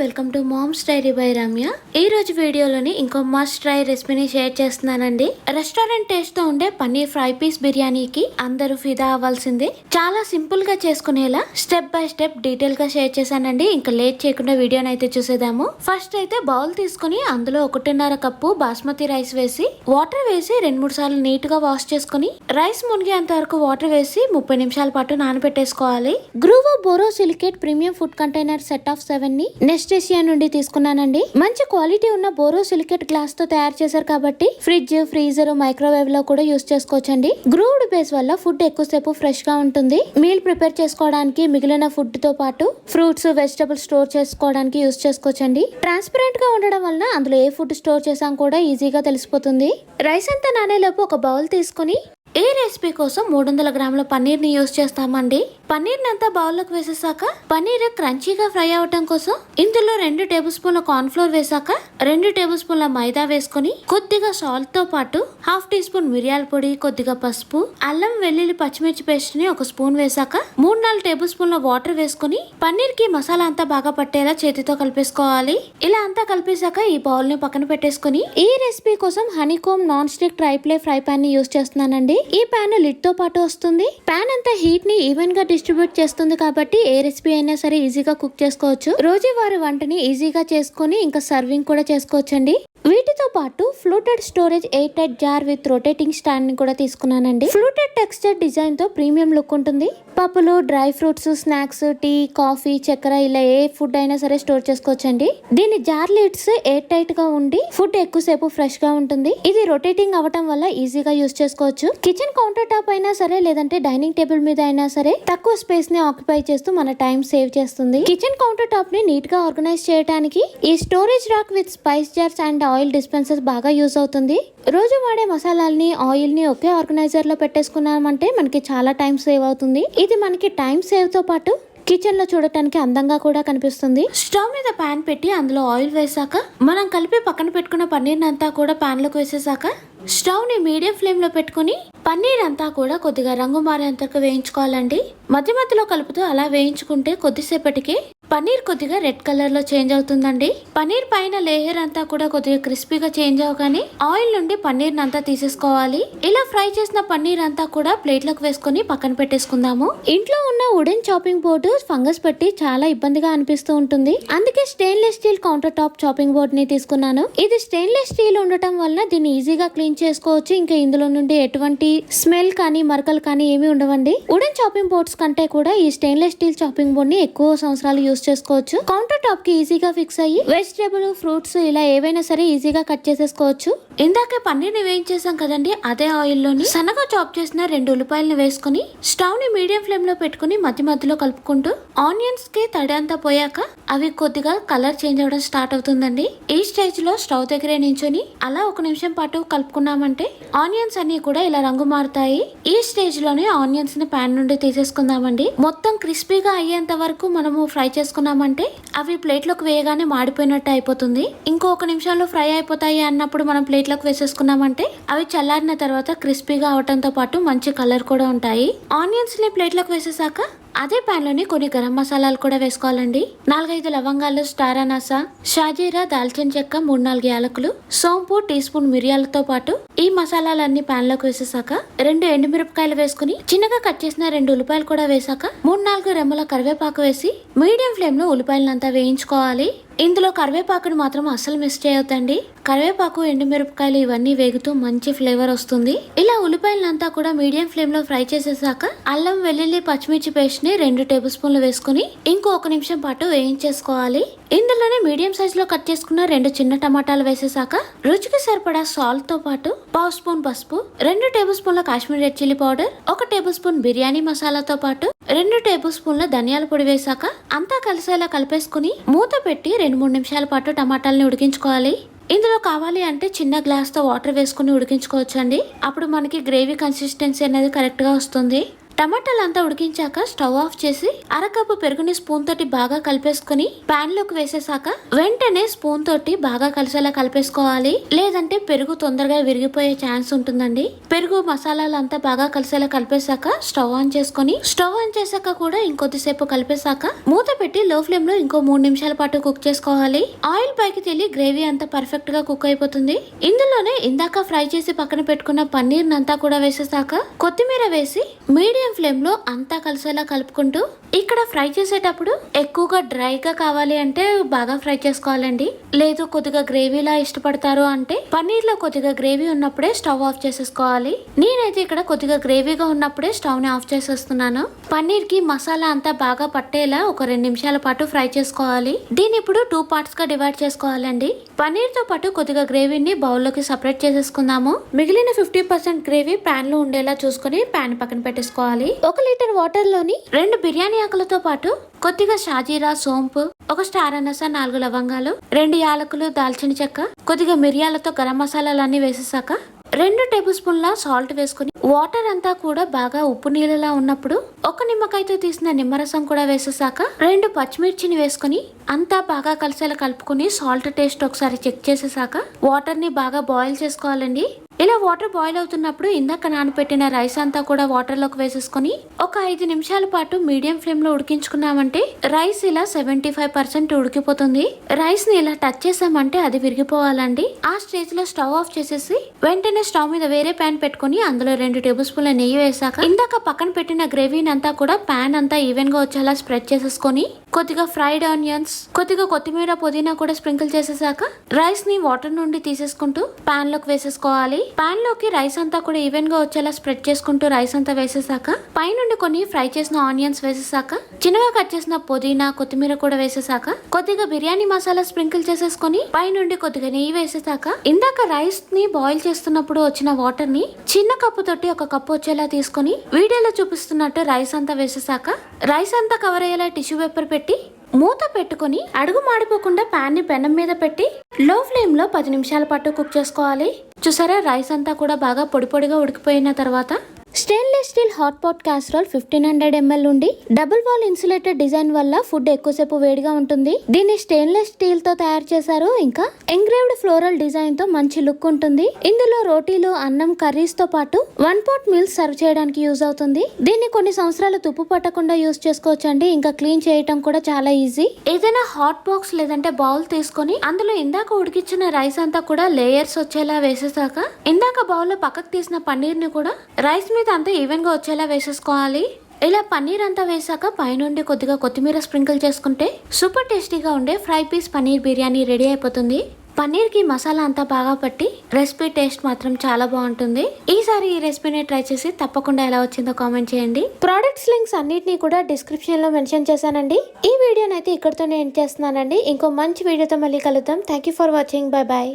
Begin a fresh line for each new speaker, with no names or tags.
Welcome to mom's diary by Ramya. ఈ రోజు వీడియోలోని ఇంకో మస్ట్ ట్రై రెసిపీని షేర్ చేస్తున్నానండి. రెస్టారెంట్ టేస్ట్ తో ఉండే పన్నీర్ ఫ్రై పీస్ బిర్యానీకి అందరూ ఫిదా అవ్వాల్సిందే. చాలా సింపుల్ గా చేసుకునేలా స్టెప్ బై స్టెప్ డీటెయిల్ గా షేర్ చేశానండి. ఇంకా లేట్ చేయకుండా వీడియోని అయితే చూసేద్దాము. ఫస్ట్ అయితే బౌల్ తీసుకుని అందులో 1.5 కప్పు బాస్మతి రైస్ వేసి వాటర్ వేసి 2-3 సార్లు నీట్ గా వాష్ చేసుకుని రైస్ మునిగేంత వరకు వాటర్ వేసి 30 నిమిషాల పాటు నానబెట్టేసుకోవాలి. Groovo borosilicate premium food container set of 7 ని నెక్స్ట్ ఏషియా నుండి తీసుకున్నానండి. మంచి క్వాలిటీ ఉన్న బోరోసిలికేట్ గ్లాస్ తో తయారు చేశారు కాబట్టి ఫ్రిడ్జ్, ఫ్రీజర్, మైక్రోవేవ్ లో కూడా యూస్ చేసుకోవచ్చండి. గ్రూవ్డ్ బేస్ వల్ల ఫుడ్ ఎక్కువసేపు ఫ్రెష్ గా ఉంటుంది. మీల్ ప్రిపేర్ చేసుకోవడానికి, మిగిలిన ఫుడ్ తో పాటు ఫ్రూట్స్, వెజిటబుల్స్ స్టోర్ చేసుకోవడానికి యూస్ చేసుకోవచ్చండి. ట్రాన్స్పరెంట్ గా ఉండడం వల్ల అందులో ఏ ఫుడ్ స్టోర్ చేసాం కూడా ఈజీగా తెలిసిపోతుంది. రైస్ అంతా నానేలోపు ఒక బౌల్ తీసుకుని ఈ రెసిపీ కోసం 300 గ్రాముల పన్నీర్ ని యూస్ చేస్తామండి. పన్నీర్ అంతా బౌల్లోకి వేసేసాక పన్నీర్ క్రంచీగా ఫ్రై అవటం కోసం ఇందులో 2 టేబుల్ స్పూన్ల కార్న్ ఫ్లోర్ వేసాక 2 టేబుల్ స్పూన్ల మైదా వేసుకుని కొద్దిగా సాల్ట్ తో పాటు 1/2 టీ స్పూన్ మిరియాల పొడి, కొద్దిగా పసుపు, అల్లం వెల్లుల్లి పచ్చిమిర్చి పేస్ట్ ని 1 స్పూన్ వేసాక 3-4 టేబుల్ స్పూన్ల వాటర్ వేసుకుని పన్నీర్ కి మసాలా అంతా బాగా పట్టేలా చేతితో కలిపేసుకోవాలి. ఇలా అంతా కలిపేసాక ఈ బౌల్ ని పక్కన పెట్టేసుకుని ఈ రెసిపీ కోసం honeycomb non stick tri-ply fry pan ని యూస్ చేస్తున్నానండి. ఈ పాన్ లిడ్ తో పాటు వస్తుంది. పాన్ అంతా హీట్ ని ఈవెన్ గా డిస్ట్రిబ్యూట్ చేస్తుంది కాబట్టి ఏ రెసిపీ అయినా సరే ఈజీగా కుక్ చేసుకోవచ్చు. రోజువారీ వంటని ఈజీగా చేసుకుని ఇంకా సర్వింగ్ కూడా చేసుకోవచ్చండి. వీటితో పాటు fluted storage 8 tight jar with rotating stand ని కూడా తీసుకున్నానండి. ఫ్లూటెడ్ టెక్స్చర్ డిజైన్ తో ప్రీమియం లుక్ ఉంటుంది. పప్పులు, dry fruits, snacks, tea, coffee, చక్కెర ఇలా ఏ ఫుడ్ అయినా సరే స్టోర్ చేసుకోవచ్చండి. దీని జార్ లిడ్స్ 8 టైట్ గా ఉండి ఫుడ్ ఎక్కువసేపు ఫ్రెష్ గా ఉంటుంది. ఇది రొటేటింగ్ అవటం వల్ల ఈజీగా యూస్ చేసుకోవచ్చు. కిచెన్ కౌంటర్ టాప్ అయినా సరే లేదంటే డైనింగ్ టేబుల్ మీద అయినా సరే తక్కువ స్పేస్ ని ఆక్యుపై చేస్తూ మన టైం సేవ్ చేస్తుంది. కిచెన్ కౌంటర్ టాప్ ని నీట్ గా ఆర్గనైజ్ చేయడానికి ఈ storage rock with spice jars and oil dispensers బాగా యూజ్ అవుతుంది. రోజు వాడే మసాలాల్ని, ఆయిల్ ని ఒకే ఆర్గనైజర్ లో పెట్టేసుకున్నామంటే మనకి చాలా టైం సేవ్ అవుతుంది. ఇది మనకి టైం సేవ్ తో పాటు కిచెన్ లో చూడటానికి అందంగా కూడా కనిపిస్తుంది. స్టవ్ మీద పాన్ పెట్టి అందులో ఆయిల్ వేసాక మనం కలిపి పక్కన పెట్టుకున్న పన్నీర్ అంతా కూడా పాన్ లోకి వేసేసాక స్టవ్ ని మీడియం ఫ్లేమ్ లో పెట్టుకుని పన్నీర్ అంతా కూడా కొద్దిగా రంగు మారేంతకు వేయించుకోవాలండి. మధ్య మధ్యలో కలుపుతూ అలా వేయించుకుంటే కొద్దిసేపటికి పన్నీర్ కొద్దిగా రెడ్ కలర్ లో చేంజ్ అవుతుందండి. పన్నీర్ పైన లేయర్ అంతా కూడా కొద్దిగా క్రిస్పీగా చేంజ్ అవగానే ఆయిల్ నుండి పన్నీర్ అంతా తీసేసుకోవాలి. ఇలా ఫ్రై చేసిన పన్నీర్ అంతా కూడా ప్లేట్ లోకి వేసుకుని పక్కన పెట్టేసుకుందాము. ఇంట్లో ఉన్న వుడెన్ చాపింగ్ బోర్డు ఫంగస్ పట్టి చాలా ఇబ్బందిగా అనిపిస్తూ ఉంటుంది. అందుకే stainless steel counter top chopping board ని తీసుకున్నాను. ఇది స్టెయిన్లెస్ స్టీల్ ఉండటం వల్ల దీన్ని ఈజీగా క్లీన్ చేసుకోవచ్చు. ఇంకా ఇందులో నుండి ఎటువంటి స్మెల్ కానీ మరకలు కానీ ఏమి ఉండవండి. వుడెన్ చాపింగ్ బోర్డ్స్ కంటే కూడా ఈ స్టెయిన్లెస్ స్టీల్ చాపింగ్ బోర్డ్ ని ఎక్కువ సంవత్సరాలు యూస్ చేసుకోవచ్చు. కౌంటర్ టాప్ కి ఈజీగా ఫిక్స్ అయ్యి వెజిటేబుల్, ఫ్రూట్స్ ఇలా ఏవైనా సరే ఈజీగా కట్ చేసేసుకోవచ్చు. ఇందాకే పన్నీర్ ని వేయించేసాం కదండి, అదే ఆయిల్ లోని సన్నగా చాప్ చేసిన 2 ఉల్లిపాయలను వేసుకుని స్టవ్ ని మీడియం ఫ్లేమ్ లో పెట్టుకుని మధ్య మధ్యలో కలుపుకుంటూ ఆనియన్స్ కి తడి అంతా పోయాక అవి కొద్దిగా కలర్ చేంజ్ అవడం స్టార్ట్ అవుతుందండి. ఈ స్టేజ్ లో స్టవ్ దగ్గరే నించుని అలా 1 నిమిషం పాటు కలుపుకున్నామంటే ఆనియన్స్ అన్ని కూడా ఇలా రంగు మారుతాయి. ఈ స్టేజ్ లోనే ఆనియన్స్ ని పాన్ నుండి తీసేసుకుందామండి. మొత్తం క్రిస్పీగా అయ్యేంత వరకు మనము ఫ్రై చేసుకున్నామంటే అవి ప్లేట్ లోకి వేయగానే మాడిపోయినట్టు అయిపోతుంది. ఇంకో 1 నిమిషంలో ఫ్రై అయిపోతాయి అన్నప్పుడు మనం ప్లేట్ లోకి వేసేసుకున్నామంటే అవి చల్లారిన తర్వాత క్రిస్పీగా అవటంతో పాటు మంచి కలర్ కూడా ఉంటాయి. ఆనియన్స్ ని ప్లేట్ లోకి వేసేసాక అదే పాన్ లోని కొన్ని గరం మసాలాలు కూడా వేసుకోవాలండి. 4-5 లవంగాలు, స్టార్ అనాస, షాజీరా, దాల్చిన చెక్క, 3-4 యాలకులు, సోంపు, టీ స్పూన్ మిరియాలతో పాటు ఈ మసాలాలన్నీ పాన్ లోకి వేసేసాక 2 ఎండుమిరపకాయలు వేసుకుని చిన్నగా కట్ చేసిన 2 ఉల్లిపాయలు కూడా వేసాక 3-4 రెమ్మల కరివేపాకు వేసి మీడియం ఫ్లేమ్ లో ఉల్లిపాయలంతా వేయించుకోవాలి. ఇందులో కరివేపాకుని మాత్రం అస్సలు మిస్ చేయొద్దండి. కరివేపాకు, ఎండుమిరపకాయలు ఇవన్నీ వేగుతూ మంచి ఫ్లేవర్ వస్తుంది. ఇలా ఉల్లిపాయలంతా కూడా మీడియం ఫ్లేమ్ లో ఫ్రై చేసేసాక అల్లం, వెల్లుల్లి, పచ్చిమిర్చి పేస్ట్ ని 2 టేబుల్ స్పూన్లు వేసుకుని ఇంకో 1 నిమిషం పాటు వేయించేసుకోవాలి. ఇందులోనే మీడియం సైజ్ లో కట్ చేసుకున్న 2 చిన్న టమాటాలు వేసేసాక రుచికి సరిపడా సాల్ట్ తో పాటు 1/2 స్పూన్ పసుపు, 2 టేబుల్ స్పూన్ల Kashmir red chilli powder, 1 table spoon biryani మసాలాతో పాటు 2 టేబుల్ స్పూన్ల ధనియాల పొడి వేసాక అంతా కలిసేలా కలిపేసుకుని మూత పెట్టి 2-3 నిమిషాల పాటు టమాటాలని ఉడికించుకోవాలి. ఇందులో కావాలి అంటే చిన్న గ్లాస్ తో వాటర్ వేసుకుని ఉడికించుకోవచ్చండి. అప్పుడు మనకి గ్రేవీ కన్సిస్టెన్సీ అనేది కరెక్ట్ గా వస్తుంది. టమాటాలు అంతా ఉడికించాక స్టవ్ ఆఫ్ చేసి అరకప్పు పెరుగుని స్పూన్ తోటి బాగా కలిపేసుకుని పాన్ లోకి వేసేసాక వెంటనే స్పూన్ తోటి బాగా కలిసేలా కలిపేసుకోవాలి. లేదంటే పెరుగు తొందరగా విరిగిపోయే ఛాన్స్ ఉంటుందండి. పెరుగు మసాలాలు అంతా బాగా కలిసేలా కలిపేసాక స్టవ్ ఆన్ చేసుకుని స్టవ్ ఆన్ చేసాక కూడా ఇంకొద్దిసేపు కలిపేసాక మూత పెట్టి లో ఫ్లేమ్ లో ఇంకో 3 నిమిషాల పాటు కుక్ చేసుకోవాలి. ఆయిల్ పైకి తెలి గ్రేవీ అంతా పర్ఫెక్ట్ గా కుక్ అయిపోతుంది. ఇందులోనే ఇందాక ఫ్రై చేసి పక్కన పెట్టుకున్న పన్నీర్ అంతా కూడా వేసేసాక కొత్తిమీర వేసి మీడియం ఫ్లేమ్ లో అంతా కలిసేలా కలుపుకుంటూ ఇక్కడ ఫ్రై చేసేటప్పుడు ఎక్కువగా డ్రైగా కావాలి అంటే బాగా ఫ్రై చేసుకోవాలండి. లేదు కొద్దిగా గ్రేవీలా ఇష్టపడతారు అంటే పన్నీర్ లో కొద్దిగా గ్రేవీ ఉన్నప్పుడే స్టవ్ ఆఫ్ చేసేసుకోవాలి. నేనైతే ఇక్కడ కొద్దిగా గ్రేవీగా ఉన్నప్పుడే స్టవ్ ని ఆఫ్ చేసేస్తున్నాను. పన్నీర్ కి మసాలా అంతా బాగా పట్టేలా ఒక 2 నిమిషాల పాటు ఫ్రై చేసుకోవాలి. దీన్ని ఇప్పుడు 2 పార్ట్స్ గా డివైడ్ చేసుకోవాలండి. పన్నీర్ తో పాటు కొద్దిగా గ్రేవీని బౌల్లోకి సపరేట్ చేసేసుకుందాము. మిగిలిన 50% గ్రేవీ పాన్ లో ఉండేలా చూసుకుని పాన్ పక్కన పెట్టేసుకోవాలి. 1 లీటర్ వాటర్ లోని 2 బిర్యానీ ఆకులతో పాటు కొద్దిగా షాజీరా, సోంపు, 1 స్టార్ అనస, 4 లవంగాలు, 2 యాలకులు, దాల్చిన చెక్క, కొద్దిగా మిరియాలతో గరం మసాలాలన్నీ వేసేసాక 2 టేబుల్ స్పూన్ల సాల్ట్ వేసుకుని వాటర్ అంతా కూడా బాగా ఉప్పు నీళ్ళలా ఉన్నప్పుడు 1 నిమ్మకాయతో తీసిన నిమ్మరసం కూడా వేసేసాక 2 పచ్చిమిర్చిని వేసుకుని అంతా బాగా కలిసేలా కలుపుకుని సాల్ట్ టేస్ట్ ఒకసారి చెక్ చేసేసాక వాటర్ ని బాగా బాయిల్ చేసుకోవాలండి. ఇలా వాటర్ బాయిల్ అవుతున్నప్పుడు ఇందాక నానబెట్టిన రైస్ అంతా కూడా వాటర్ లోకి వేసేసుకుని ఒక 5 నిమిషాల పాటు మీడియం ఫ్లేమ్ లో ఉడికించుకున్నామంటే రైస్ ఇలా 75% ఉడికిపోతుంది. రైస్ ని ఇలా టచ్ చేసామంటే అది విరిగిపోవాలండి. ఆ స్టేజ్ లో స్టవ్ ఆఫ్ చేసేసి వెంటనే స్టవ్ మీద వేరే ప్యాన్ పెట్టుకుని అందులో 2 టేబుల్ స్పూన్ల నెయ్యి వేసాక ఇందాక పక్కన పెట్టిన గ్రేవీని అంతా కూడా ప్యాన్ అంతా ఈవెన్ గా వచ్చేలా స్ప్రెడ్ చేసేసుకొని కొద్దిగా ఫ్రైడ్ ఆనియన్స్, కొద్దిగా కొత్తిమీర, పుదీనా కూడా స్ప్రింకిల్ చేసేసాక రైస్ ని వాటర్ నుండి తీసేసుకుంటూ పాన్ లోకి వేసేసుకోవాలి. పాన్ లోకి రైస్ అంతా కూడా ఈవెన్ గా వచ్చేలా స్ప్రెడ్ చేసుకుంటూ రైస్ అంతా వేసేసాక పైనుండి కొన్ని ఫ్రై చేసిన ఆనియన్స్ వేసేసాక చిన్నగా కట్ చేసిన పుదీనా, కొత్తిమీర కూడా వేసేసాక కొద్దిగా బిర్యానీ మసాలా స్ప్రింకిల్ చేసేసుకొని పైనుండి కొద్దిగా నెయ్యి వేసేసాక ఇందాక రైస్ ని బాయిల్ చేస్తున్నప్పుడు వచ్చిన వాటర్ ని చిన్న కప్పు తోటి 1 కప్పు వచ్చేలా తీసుకొని వీడియోలో చూపిస్తున్నట్టు రైస్ అంతా వేసేసాక రైస్ అంతా కవర్ అయ్యేలా టిష్యూ పేపర్ పెట్టి మూత పెట్టుకుని అడుగు మాడిపోకుండా పాన్ ని పెనం మీద పెట్టి లో ఫ్లేమ్ లో 10 నిమిషాల పాటు కుక్ చేసుకోవాలి. చూసారా రైస్ అంతా కూడా బాగా పొడి పొడిగా ఉడికిపోయిన తర్వాత stainless steel hot pot casserole 1500 ml ఉండి డబుల్ వాల్ ఇన్సులేటెడ్ డిజైన్ వల్ల ఫుడ్ ఎక్కువసేపు వేడిగా ఉంటుంది. దీన్ని స్టెయిన్లెస్ స్టీల్ తో తయారు చేశారు. ఇంకా ఎంగ్రేవ్డ్ ఫ్లోరల్ డిజైన్ తో మంచి లుక్ ఉంటుంది. ఇందులో రోటీలు, అన్నం, కర్రీస్ తో పాటు 1 pot మీల్స్ సర్వ్ చేయడానికి యూజ్ అవుతుంది. దీన్ని కొన్ని సంవత్సరాలు తుప్పు పట్టకుండా యూజ్ చేసుకోవచ్చండి. ఇంకా క్లీన్ చేయటం కూడా చాలా ఈజీ. ఏదైనా హాట్ బాక్స్ లేదంటే బౌల్ తీసుకొని అందులో ఇందాక ఉడికించిన రైస్ అంతా కూడా లేయర్స్ వచ్చేలా వేసేసాక ఇందాక బౌల్ లో పక్కకు తీసిన పన్నీర్ ని కూడా రైస్ మీద అంతా ఈవెన్ గా వచ్చేలా వేసేసుకోవాలి. ఇలా పన్నీర్ అంతా వేసాక పైనుండి కొద్దిగా కొత్తిమీర స్ప్రింకిల్ చేసుకుంటే సూపర్ టేస్టీగా ఉండే fry piece paneer biryani ready అయిపోతుంది. పన్నీర్ కి మసాలా అంతా బాగా పట్టి రెసిపీ టేస్ట్ మాత్రం చాలా బాగుంటుంది. ఈసారి ఈ రెసిపీని ట్రై చేసి తప్పకుండా ఎలా వచ్చిందో కామెంట్ చేయండి. ప్రొడక్ట్స్ లింక్స్ అన్నిటినీ కూడా డిస్క్రిప్షన్ లో మెన్షన్ చేశానండి. ఈ వీడియోనైతే ఇక్కడితోనే ఎండ్ చేస్తున్నానండి. ఇంకో మంచి వీడియోతో మళ్ళీ కలుద్దాం. Thank you for watching. Bye bye.